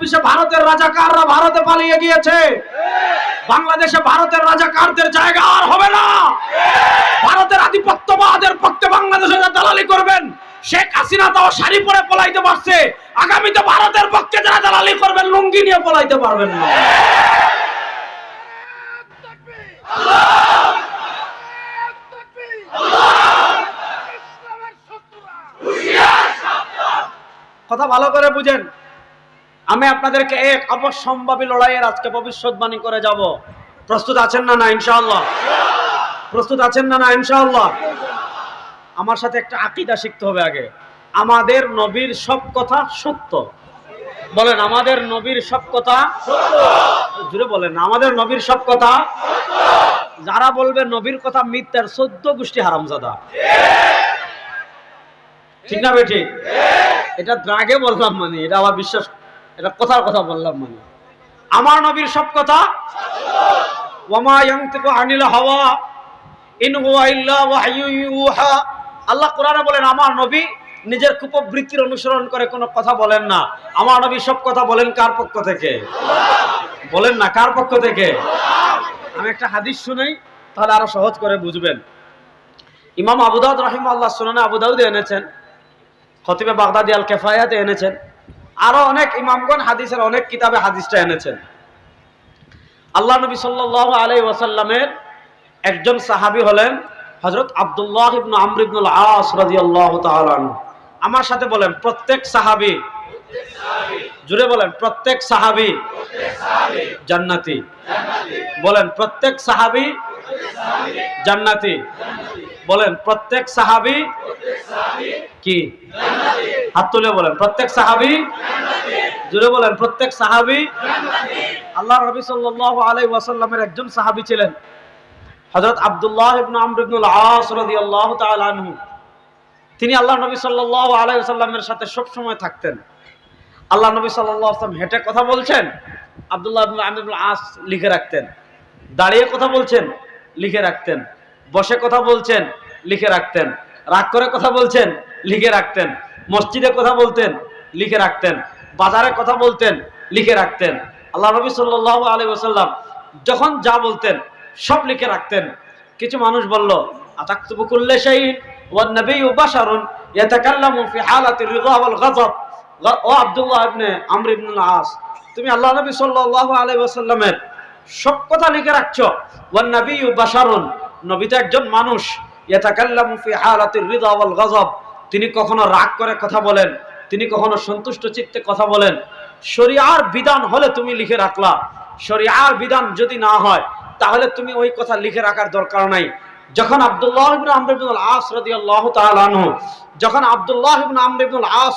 1946-এ ভারতের রাজাকাররা ভারতে পালিয়ে গিয়েছে। বাংলাদেশে ভারতের রাজাকারদের জায়গা আর হবে না। ভারতের আধিপত্যবাদের পক্ষে বাংলাদেশে দালালি করবেন, শেখ হাসিনা তাও শাড়ি পরে পলাইতে পারছে, আগামীতে ভারতের পক্ষে যারা দালালি করবেন লুঙ্গি নিয়ে পলাইতে পারবেন না। কথা ভালো করে বুঝেন। আমি আপনাদেরকে এক অবশ্যম্ভাবী লড়াইয়ের আজকে ভবিষ্যৎবাণী করে যাব। প্রস্তুত আছেন না? না ইনশাআল্লাহ। প্রস্তুত আছেন না? না ইনশাআল্লাহ। আমার সাথে একটা আকীদা শিখতে হবে আগে। আমাদের নবীর সব কথা সত্য। বলেন, আমাদের নবীর সব কথা সত্য। জোরে বলেন, আমাদের নবীর সব কথা সত্য। যারা বলবে নবীর কথা মিথ্যার 14 গোষ্ঠী হারামজাদা। ঠিক না বেঠি? এটা আগে বললাম, মানে এটা আমার বিশ্বাস, এটা কথার কথা বললাম। মানে আমার নবীর সব কথা সত্য। ওয়ামা ইয়ানতিকু আনিল হাওয়া ইন হুয়া ইল্লা ওয়াহয়ু ইউহা। আল্লাহ কোরআনে বলেন আমার নবী নিজের কুপবৃত্তির অনুসরণ করে কোনো কথা বলেন না। আমার নবী সব কথা বলেন কার পক্ষ থেকে? বলেন না, কার পক্ষ থেকে? আমি একটা হাদিস শুনাই, তাহলে আরো সহজ করে বুঝবেন। ইমাম আবু দাউদ রাহিমাহুল্লাহ সুনানে আবু দাউদে এনেছেন, খতিবে বাগদাদি আল কিফায়াতে এনেছেন, আরো অনেক ইমামগণ হাদিসের অনেক কিতাবে হাদিসটা এনেছেন। আল্লাহ নবী সাল্লাল্লাহু আলাইহি ওয়াসাল্লামের একজন সাহাবী হলেন হযরত আব্দুল্লাহ ইবনে আমর ইবনে আল-আস রাদিয়াল্লাহু তাআলা আনহু। আমার সাথে বলেন, প্রত্যেক সাহাবী, জুড়ে বলেন, প্রত্যেক সাহাবী জান্নাতি। বলেন, প্রত্যেক সাহাবী জান্নাতি। বলেন, প্রত্যেক সাহাবী কি? হাত তুলে বলেন, প্রত্যেক সাহাবী। জুড়ে বলেন, প্রত্যেক সাহাবী আল্লাহ নবী সাল্লাল্লাহু আলাইহি ওয়াসাল্লামের একজন সাহাবী ছিলেন হযরত আব্দুল্লাহ ইবনে আমর ইবনে আল-আস রাদিয়াল্লাহু তাআলা আনহু। তিনি আল্লাহ নবী সাল্লাল্লাহু আলাইহি ওয়াসাল্লামের সাথে সব সময় থাকতেন। আল্লাহ নবী সাল্লাল্লাহু আলাইহি ওয়াসাল্লাম হেঁটে কথা বলছেন, আব্দুল্লাহ ইবনে আমর ইবনে আল-আস লিখে রাখতেন। দাঁড়িয়ে কথা বলছেন, লিখে রাখতেন। বসে কথা বলছেন, লিখে রাখতেন। রাগ করে কথা বলছেন, লিখে রাখতেন। মসজিদে কথা বলতেন, লিখে রাখতেন। বাজারে কথা বলতেন, লিখে রাখতেন। আল্লাহ নবী সাল্লাল্লাহু আলাইহি ওয়াসাল্লাম যখন যা বলতেন সব লিখে রাখতেন। কিছু মানুষ বলল, আতাকতুবু কুল্লা শাইইন ওয়ান নাবিয়্যু বাশারুন ইয়াতাকাল্লামু ফি হালাতির রিদা ওয়াল গাযব। ও আব্দুল্লাহ ইবনে আমর ইবনে আল-আস, তুমি আল্লাহ নবী সাল্লাল্লাহু আলাইহি ওয়াসাল্লামের সব কথা লিখে রাখছো। ওয়ান নাবিয়্যু বাশারুন, নবী তো একজন মানুষ। ইয়াতাকাল্লামু ফি হালাতির রিদা ওয়াল গাযব, তিনি কখনো রাগ করে কথা বলেন, তিনি কখনো সন্তুষ্ট চিত্তে কথা বলেন। শরিয়ার বিধান হলে তুমি লিখে রাখলা, শরিয়ার বিধান যদি না হয় তাহলে তুমি ওই কথা লিখে রাখার দরকার নাই। যখন আব্দুল্লাহ ইবনে আমর ইবনে আল-আস রাদিয়াল্লাহু তাআলা আনহু, যখন আব্দুল্লাহ ইবনে আমর ইবনে আল-আস